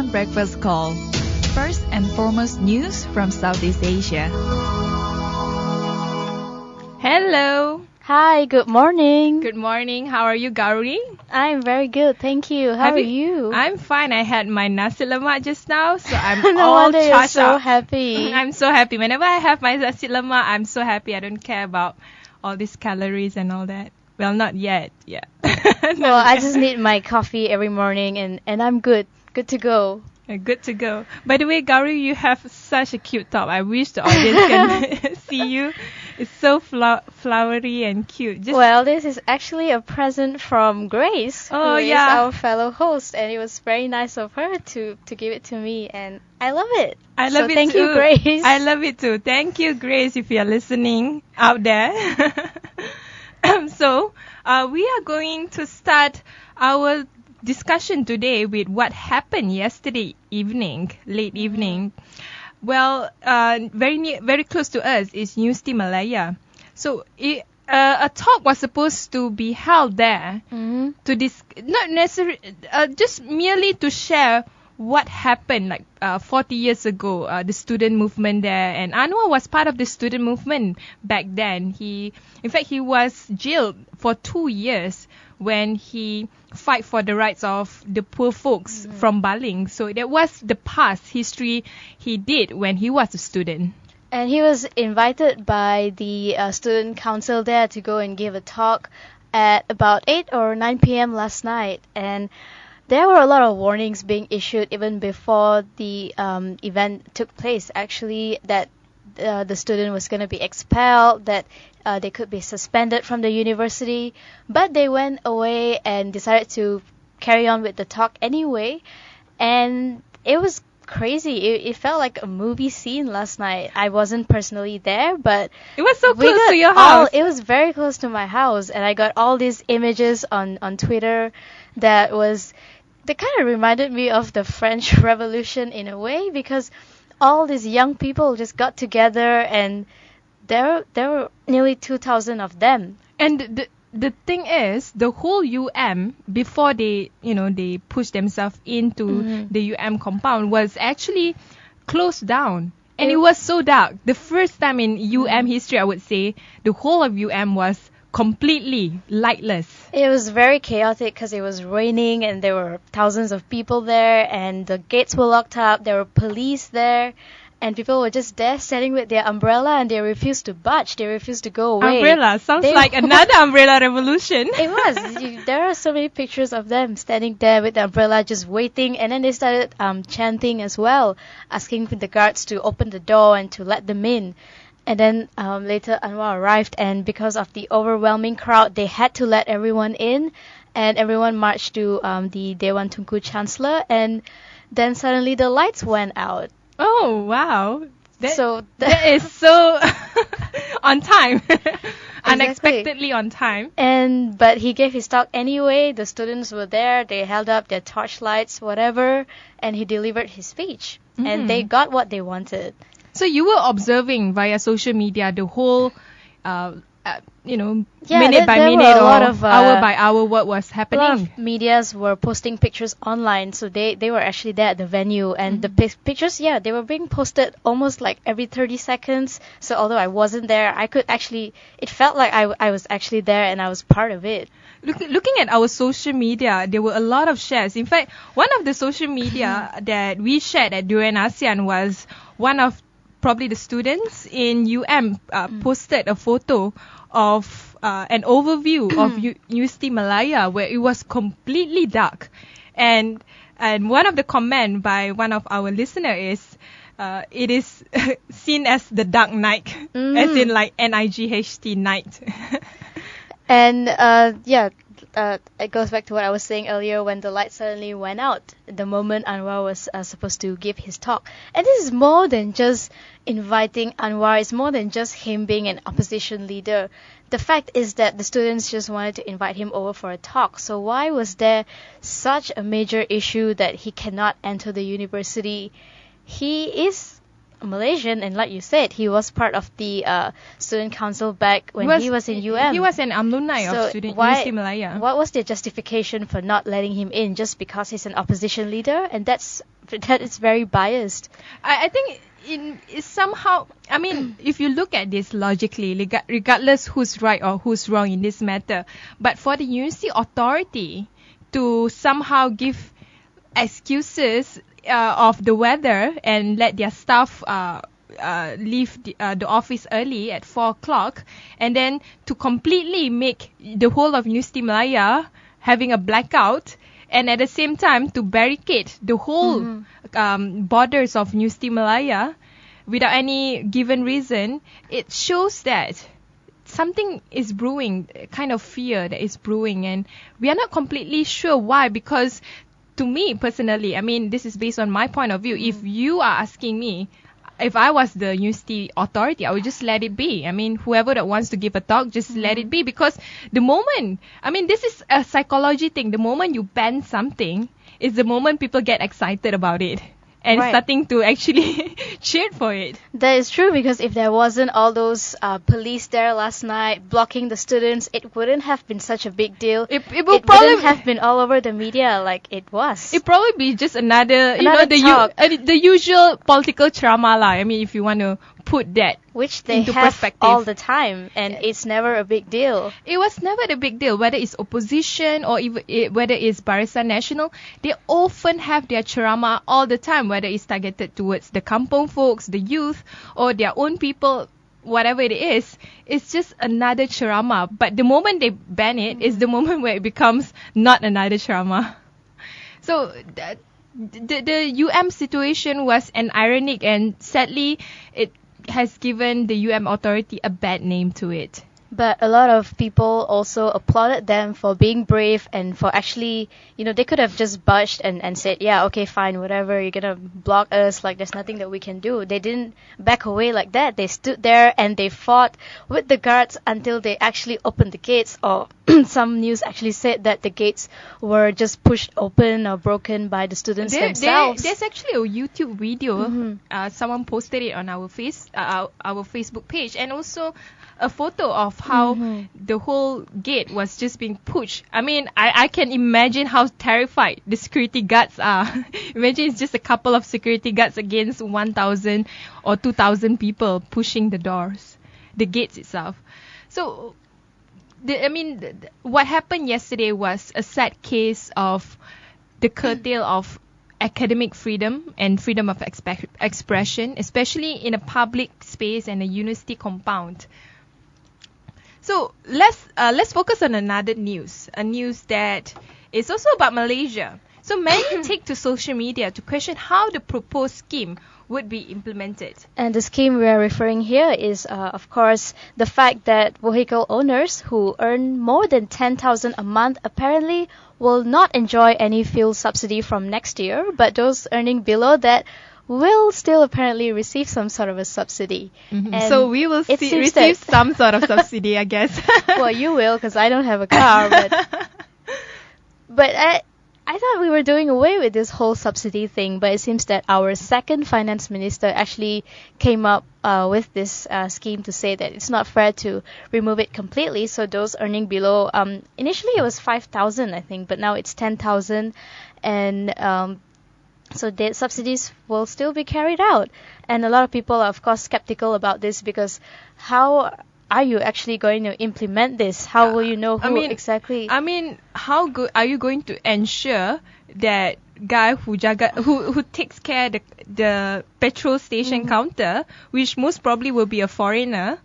ASEAN Breakfast Call. First and foremost news from Southeast Asia. Hello. Hi, good morning. Good morning. How are you, Gowri? I'm very good, thank you. How are you? I'm fine. I had my nasi lemak just now, so I'm No all wonder you're charged so up. happy. I'm so happy. Whenever I have my nasi lemak, I'm so happy. I don't care about all these calories and all that. Well, not yet. Yeah. Well, I just need my coffee every morning and I'm good. Good to go. Good to go. By the way, Gowri, you have such a cute top. I wish the audience can see you. It's so flowery and cute. Well, this is actually a present from Grace, Oh, who is yeah. our fellow host, and it was very nice of her to give it to me, and I love it. I love so it thank too. you, Grace. I love it too. Thank you, Grace, if you're listening out there. So, we are going to start our discussion today with what happened yesterday evening, late evening. Well, very close to us is University Malaya. So, a talk was supposed to be held there to not necessarily, just merely to share what happened like 40 years ago, the student movement there. And Anwar was part of the student movement back then. In fact, he was jailed for 2 years when he fight for the rights of the poor folks from Baling. So that was the past history he did when he was a student. And he was invited by the student council there to go and give a talk at about 8 or 9 p.m. last night. And there were a lot of warnings being issued even before the event took place, actually, that the student was going to be expelled, that they could be suspended from the university. But they went away and decided to carry on with the talk anyway. And it was crazy. It felt like a movie scene last night. I wasn't personally there, but it was so close to your house. It was very close to my house, and I got all these images on Twitter that kind of reminded me of the French Revolution in a way, because all these young people just got together, and there were nearly 2,000 of them. And the thing is, the whole before they pushed themselves into the compound was actually closed down. And it was so dark. The first time in history, I would say, the whole of was completely lightless. It was very chaotic because it was raining and there were thousands of people there and the gates were locked up. There were police there and people were just there standing with their umbrella and they refused to budge. They refused to go away. Umbrella sounds like another umbrella revolution. It was. There are so many pictures of them standing there with the umbrella just waiting, and then they started chanting as well, asking the guards to open the door and to let them in. And then later Anwar arrived, and because of the overwhelming crowd, they had to let everyone in, and everyone marched to the Dewan Tunku Chancellor, and then suddenly the lights went out. Oh, wow. That is so on time. Unexpectedly on time. But he gave his talk anyway. The students were there. They held up their torchlights, whatever, and he delivered his speech. And they got what they wanted. So you were observing via social media the whole, minute by minute or hour by hour what was happening. A lot of medias were posting pictures online, so they were actually there at the venue. And the pictures, they were being posted almost like every 30 seconds. So although I wasn't there, it felt like I was actually there and I was part of it. Looking at our social media, there were a lot of shares. In fact, one of the social media that we shared at Durian ASEAN was one of probably the students in posted a photo of an overview of University Malaya where it was completely dark. And one of the comment by one of our listener is, it is seen as the dark night, as in like NIGHT night. And it goes back to what I was saying earlier when the light suddenly went out the moment Anwar was supposed to give his talk. And this is more than just inviting Anwar. It's more than just him being an opposition leader. The fact is that the students just wanted to invite him over for a talk. So why was there such a major issue that he cannot enter the university? He is Malaysian, and like you said, he was part of the student council back when he was in UM. He was an alumni of University Malaya. What was their justification for not letting him in just because he's an opposition leader? And that is very biased. I think it's somehow, I mean, if you look at this logically, regardless who's right or who's wrong in this matter, but for the university authority to somehow give excuses of the weather and let their staff leave the office early at 4 o'clock, and then to completely make the whole of University Malaya having a blackout, and at the same time to barricade the whole borders of University Malaya without any given reason, it shows that something is brewing, kind of fear that is brewing, and we are not completely sure why, because to me personally, I mean, this is based on my point of view. If you are asking me, if I was the university authority, I would just let it be. I mean, whoever that wants to give a talk, just let it be. Because the moment, I mean, this is a psychology thing. The moment you ban something is the moment people get excited about it and starting to actually cheer for it. That is true, because if there wasn't all those police there last night blocking the students, it wouldn't have been such a big deal. It wouldn't have been all over the media like it was. It'd probably be just another the usual political ceramah lah. I mean, if you want to put that which they into have perspective all the time, and it's never a big deal. It was never a big deal, whether it's opposition or even whether it's Barisan Nasional. They often have their ceramah all the time, whether it's targeted towards the kampung folks, the youth, or their own people, whatever it is. It's just another ceramah. But the moment they ban it is the moment where it becomes not another ceramah. So the UM situation was an ironic, and sadly it has given the UM authority a bad name to it. But a lot of people also applauded them for being brave and for actually, they could have just budged and said, yeah, okay, fine, whatever, you're gonna block us, like there's nothing that we can do. They didn't back away like that. They stood there and they fought with the guards until they actually opened the gates, or some news actually said that the gates were just pushed open or broken by the students themselves. There's actually a YouTube video. Someone posted it on our Facebook page, and also a photo of how the whole gate was just being pushed. I mean, I can imagine how terrified the security guards are. Imagine it's just a couple of security guards against 1,000 or 2,000 people pushing the doors, the gates itself. So, what happened yesterday was a sad case of the curtail of academic freedom and freedom of expression, especially in a public space and a university compound. So let's focus on another news, a news that is also about Malaysia. So many take to social media to question how the proposed scheme would be implemented. And the scheme we are referring here is, of course, the fact that vehicle owners who earn more than 10,000 a month apparently will not enjoy any fuel subsidy from next year, but those earning below that will still apparently receive some sort of a subsidy. So we will receive some sort of subsidy, I guess. Well, you will, because I don't have a car. But I thought we were doing away with this whole subsidy thing, but it seems that our second finance minister actually came up with this scheme to say that it's not fair to remove it completely. So those earning below, initially it was 5,000, I think, but now it's 10,000, and so the subsidies will still be carried out. And a lot of people are, of course, skeptical about this, because how are you actually going to implement this? How will you know who exactly? I mean, how good are you going to ensure that guy who takes care the petrol station counter, which most probably will be a foreigner,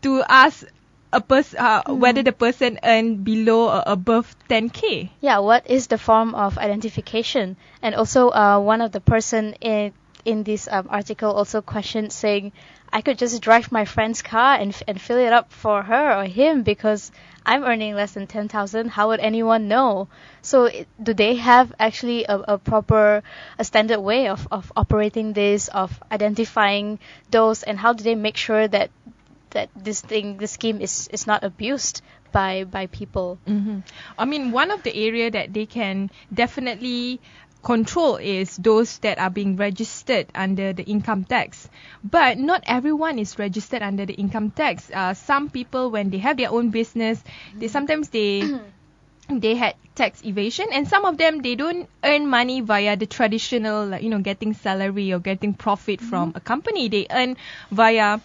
to ask a whether the person earned below or above 10k? Yeah, what is the form of identification? And also, one of the person in this article also questioned, saying, I could just drive my friend's car and fill it up for her or him, because I'm earning less than 10,000. How would anyone know? So do they have actually a standard way of operating this, of identifying those, and how do they make sure that this scheme is not abused by people? I mean, one of the area that they can definitely control is those that are being registered under the income tax. But not everyone is registered under the income tax. Some people, when they have their own business, they had tax evasion, and some of them, they don't earn money via the traditional, like, getting salary or getting profit from a company. They earn via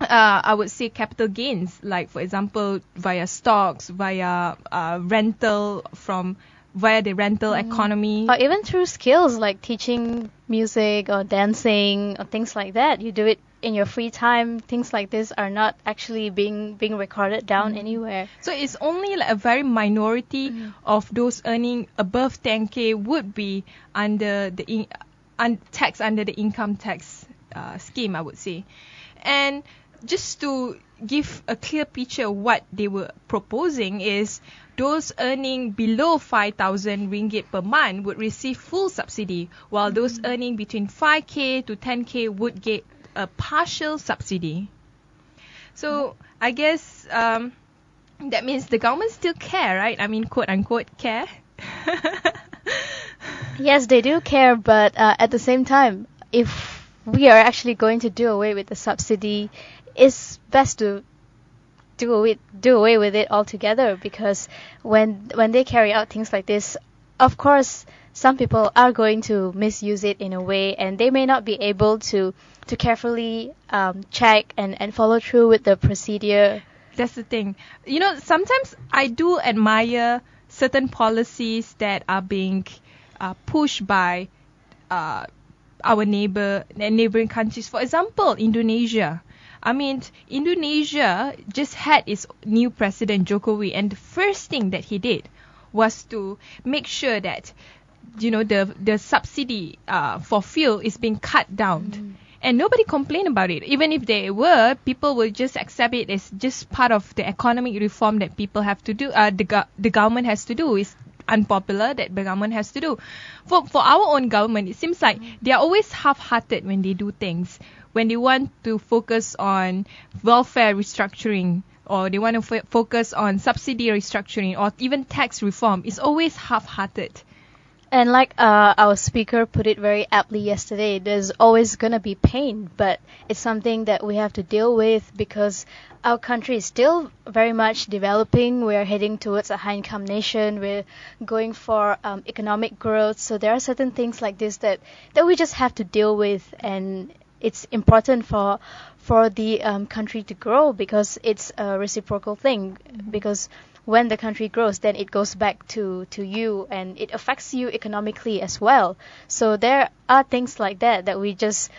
I would say capital gains, like for example via stocks, via via the rental economy, or even through skills like teaching music or dancing or things like that. You do it in your free time. Things like this are not actually being recorded down anywhere. So it's only like a very minority of those earning above 10k would be under the tax under the income tax scheme, I would say. And just to give a clear picture of what they were proposing is those earning below 5,000 ringgit per month would receive full subsidy, while those earning between 5k to 10k would get a partial subsidy. So I guess that means the government still care, right? I mean, quote unquote care. Yes, they do care, but at the same time, if we are actually going to do away with the subsidy, it's best to do away with it altogether, because when they carry out things like this, of course, some people are going to misuse it in a way, and they may not be able to carefully check and follow through with the procedure. That's the thing. Sometimes I do admire certain policies that are being pushed by our neighboring countries. For example, Indonesia. I mean, Indonesia just had its new president, Jokowi, and the first thing that he did was to make sure that, the subsidy for fuel is being cut down. And nobody complained about it. Even if they were, people will just accept it as just part of the economic reform that people have to do. The government has to do. It's unpopular that the government has to do. For our own government, it seems like they are always half-hearted when they do things. When they want to focus on welfare restructuring, or they want to focus on subsidy restructuring, or even tax reform, it's always half-hearted. And like our speaker put it very aptly yesterday, there's always going to be pain, but it's something that we have to deal with because our country is still very much developing. We're heading towards a high-income nation. We're going for economic growth. So there are certain things like this that we just have to deal with, and it's important for the country to grow, because it's a reciprocal thing. Because when the country grows, then it goes back to you, and it affects you economically as well. So there are things like that we just,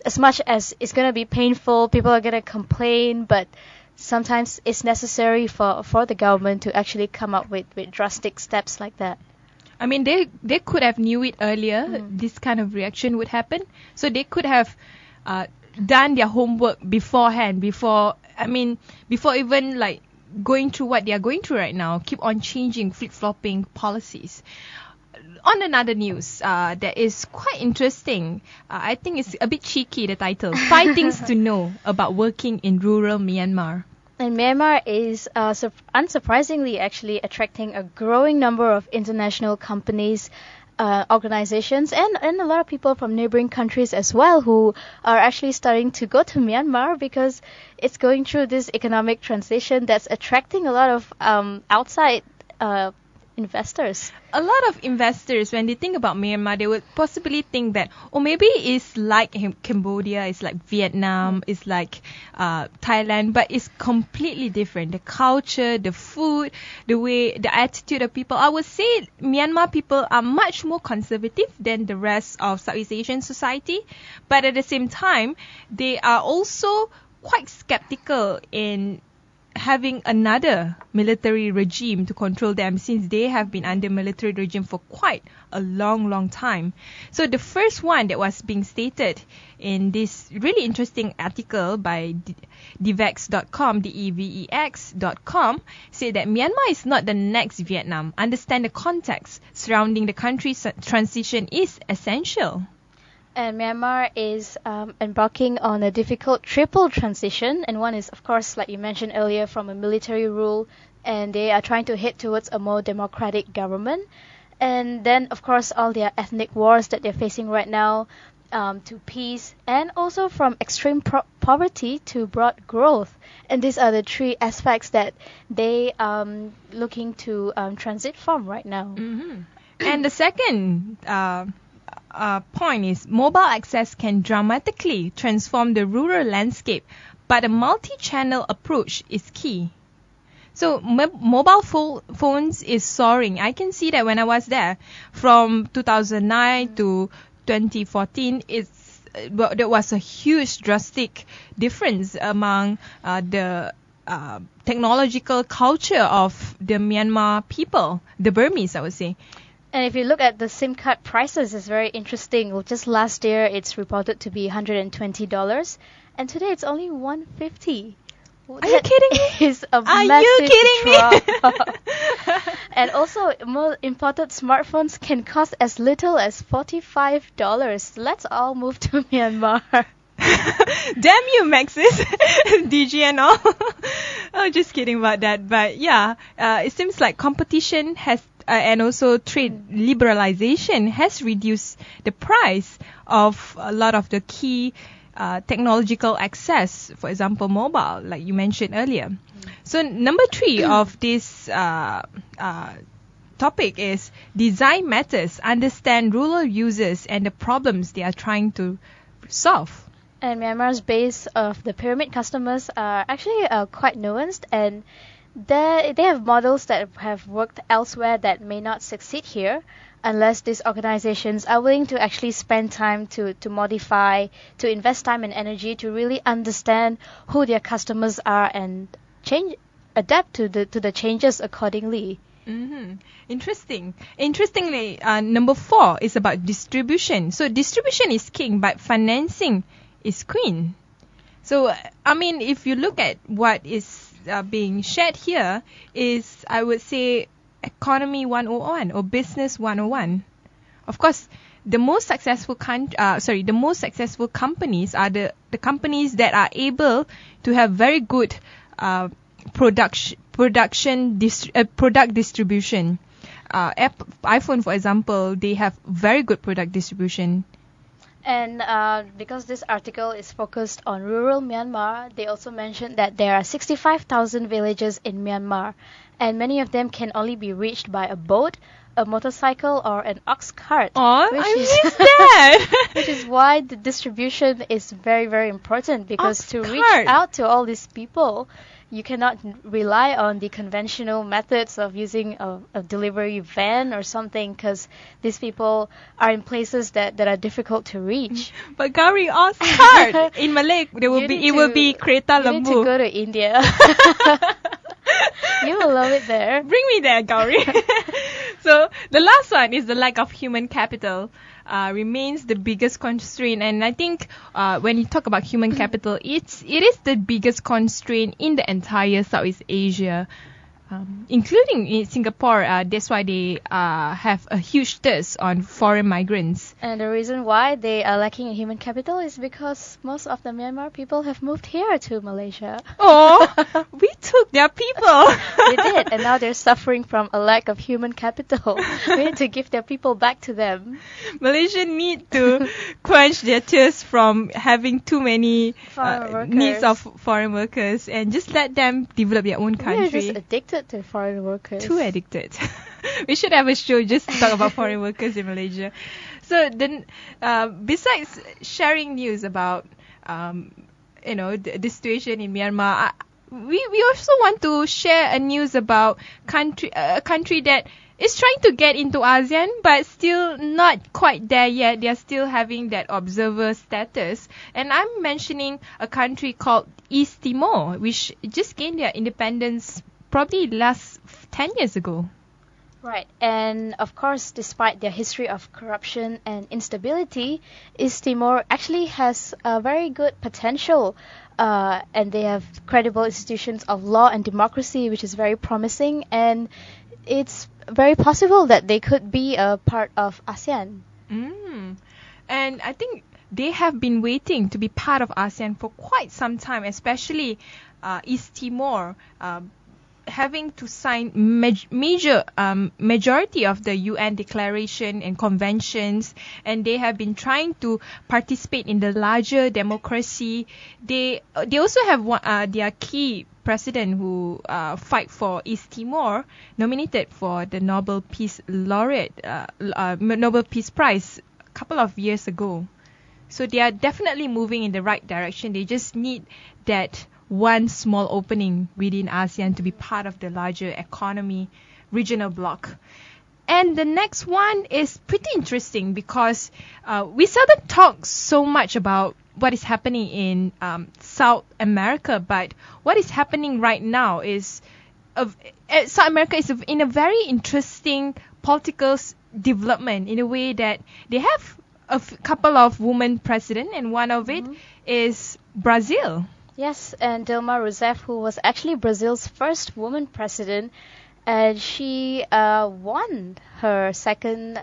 as much as it's going to be painful, people are going to complain, but sometimes it's necessary for the government to actually come up with drastic steps like that. I mean, they could have knew it earlier, this kind of reaction would happen. So they could have done their homework beforehand, before even like going through what they are going through right now, keep on changing, flip-flopping policies. On another news that is quite interesting, I think it's a bit cheeky, the title, 5 Things to Know About Working in Rural Myanmar. And Myanmar is unsurprisingly actually attracting a growing number of international companies, organizations, and a lot of people from neighboring countries as well, who are actually starting to go to Myanmar because it's going through this economic transition that's attracting a lot of outside investors. A lot of investors, when they think about Myanmar, they would possibly think that, maybe it's like Cambodia, it's like Vietnam, it's like Thailand, but it's completely different. The culture, the food, the attitude of people. I would say Myanmar people are much more conservative than the rest of Southeast Asian society, but at the same time, they are also quite skeptical in having another military regime to control them, since they have been under military regime for quite a long time. So the first one that was being stated in this really interesting article by Devex.com, Devex.com, said that Myanmar is not the next Vietnam. Understand the context surrounding the country's transition is essential. And Myanmar is embarking on a difficult triple transition. And one is, of course, like you mentioned earlier, from a military rule. And they are trying to head towards a more democratic government. And then, of course, all the ethnic wars that they're facing right now, to peace, and also from extreme poverty to broad growth. And these are the three aspects that they looking to transit from right now. And the second point is mobile access can dramatically transform the rural landscape, but a multi-channel approach is key. So mobile phones is soaring. I can see that when I was there from 2009 to 2014, there was a huge drastic difference among the technological culture of the Myanmar people, the Burmese, I would say. And if you look at the SIM card prices, it's very interesting. Well, just last year, it's reported to be $120, and today it's only $150. Are you kidding me? Is a Are massive you kidding drop. me? And also, more imported smartphones can cost as little as $45. Let's all move to Myanmar. Damn you, Maxis, DG and all. Oh, just kidding about that. But yeah, it seems like competition has and also trade liberalization has reduced the price of a lot of the key technological access, for example, mobile, like you mentioned earlier. So number 3 of this topic is design matters. Understand rural users and the problems they are trying to solve. And Myanmar's base of the pyramid customers are actually quite nuanced, and they have models that have worked elsewhere that may not succeed here, unless these organizations are willing to actually spend time to modify, to invest time and energy to really understand who their customers are and adapt to the changes accordingly. Interestingly, number 4 is about distribution. So distribution is king, but financing is queen. So, I mean, if you look at what is being shared here, is, I would say, Economy 101 or Business 101. Of course, the most successful companies are the companies that are able to have very good product distribution. iPhone, for example, they have very good product distribution. And because this article is focused on rural Myanmar, they also mentioned that there are 65,000 villages in Myanmar, and many of them can only be reached by a boat, a motorcycle, or an ox cart. Oh, I missed that! Which is why the distribution is very, very important, because Ox to cart. reach out to all these people, you cannot rely on the conventional methods of using a delivery van or something, because these people are in places that are difficult to reach. But Gowri, ox cart in Malay, it will be kereta lembu. You need to go to India. You will love it there. Bring me there, Gowri. So the last one is the lack of human capital. Remains the biggest constraint, and I think when you talk about human capital, it is the biggest constraint in the entire Southeast Asia, including in Singapore. That's why they have a huge thirst on foreign migrants. And the reason why they are lacking in human capital is because most of the Myanmar people have moved here to Malaysia. Oh, we took their people. We did, and now they're suffering from a lack of human capital. We need to give their people back to them. Malaysia need to quench their thirst from having too many needs of foreign workers, and just let them develop their own country. We're just addicted to foreign workers. Too addicted. We should have a show just to talk about foreign workers in Malaysia. So then, besides sharing news about the situation in Myanmar, we also want to share a news about a country that is trying to get into ASEAN, but still not quite there yet. They are still having that observer status. And I'm mentioning a country called East Timor, which just gained their independence probably last 10 years ago. Right, and of course, despite their history of corruption and instability, East Timor actually has a very good potential, and they have credible institutions of law and democracy, which is very promising, and it's very possible that they could be a part of ASEAN. And I think they have been waiting to be part of ASEAN for quite some time, especially East Timor. having to sign majority of the UN declaration and conventions, and they have been trying to participate in the larger democracy. They also have their key president who fight for East Timor, nominated for the Nobel Peace Prize a couple of years ago. So they are definitely moving in the right direction. They just need that one small opening within ASEAN to be part of the larger economy regional bloc. And the next one is pretty interesting because we seldom talk so much about what is happening in South America, but what is happening right now is South America is in a very interesting political development, in a way that they have a couple of women president, and one of it is Brazil. Yes, and Dilma Rousseff, who was actually Brazil's first woman president, and she won her second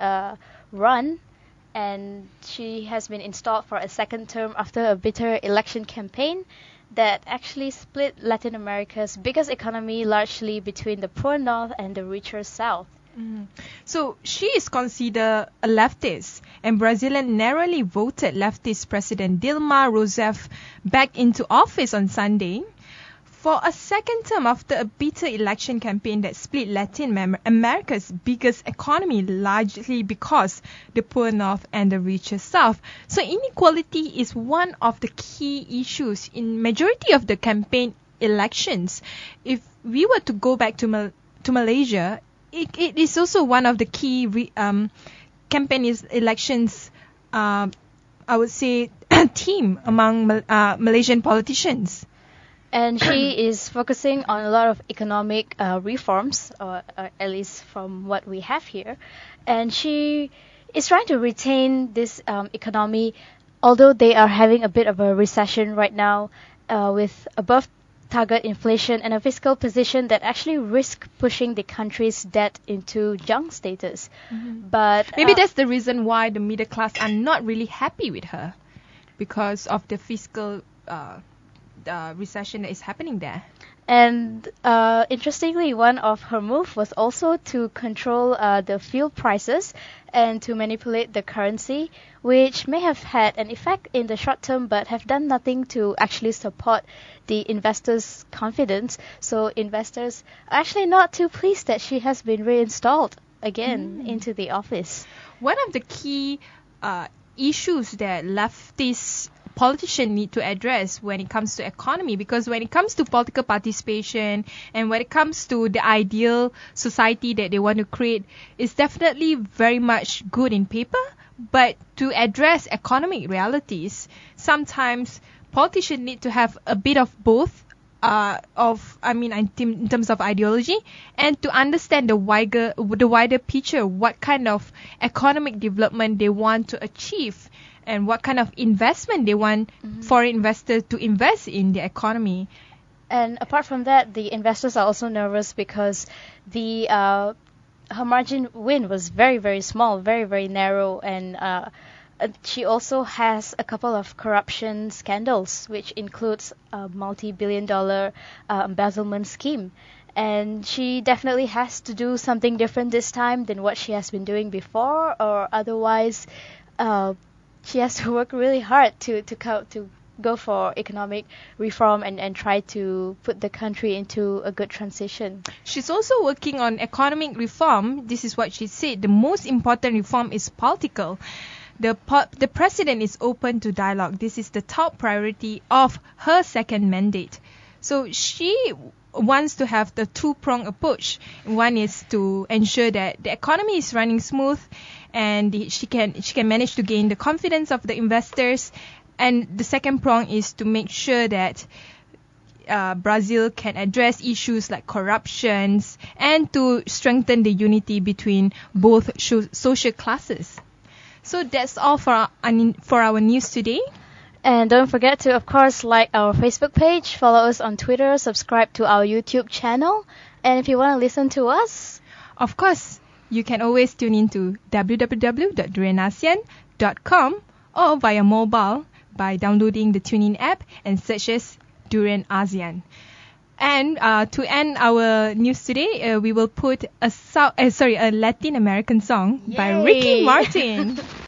run, and she has been installed for a second term after a bitter election campaign that actually split Latin America's biggest economy largely between the poor north and the richer south. So she is considered a leftist, and Brazilian narrowly voted leftist President Dilma Rousseff back into office on Sunday for a second term after a bitter election campaign that split Latin America's biggest economy largely because the poor north and the richer south. So inequality is one of the key issues in majority of the campaign elections. If we were to go back to Malaysia, it is also one of the key campaign elections, I would say, theme among Malaysian politicians. And she is focusing on a lot of economic reforms, or at least from what we have here. And she is trying to retain this economy, although they are having a bit of a recession right now, with above target inflation and a fiscal position that actually risk pushing the country's debt into junk status. But maybe that's the reason why the middle class are not really happy with her, because of the fiscal recession that is happening there. And interestingly, one of her moves was also to control the fuel prices and to manipulate the currency, which may have had an effect in the short term but have done nothing to actually support the investors' confidence. So investors are actually not too pleased that she has been reinstalled again into the office. One of the key issues that leftists politicians need to address when it comes to economy, because when it comes to political participation and when it comes to the ideal society that they want to create, it's definitely very much good in paper, but to address economic realities, sometimes politicians need to have a bit of both, in terms of ideology, and to understand the wider picture, what kind of economic development they want to achieve, and what kind of investment they want foreign investors to invest in the economy. And apart from that, the investors are also nervous because the her margin win was very, very small, very, very narrow, and she also has a couple of corruption scandals, which includes a multi-billion-dollar embezzlement scheme. And she definitely has to do something different this time than what she has been doing before, or otherwise she has to work really hard to go for economic reform and try to put the country into a good transition. She's also working on economic reform. This is what she said. The most important reform is political. The president is open to dialogue. This is the top priority of her second mandate. So she wants to have the two-pronged approach. One is to ensure that the economy is running smooth, and she can manage to gain the confidence of the investors. And the second prong is to make sure that Brazil can address issues like corruptions and to strengthen the unity between both social classes. So that's all for our news today. And don't forget to, of course, like our Facebook page, follow us on Twitter, subscribe to our YouTube channel. And if you want to listen to us, of course, you can always tune in to www.durianasian.com or via mobile by downloading the TuneIn app and search as Durian ASEAN. And to end our news today, we will put a Latin American song by Ricky Yay. Martin.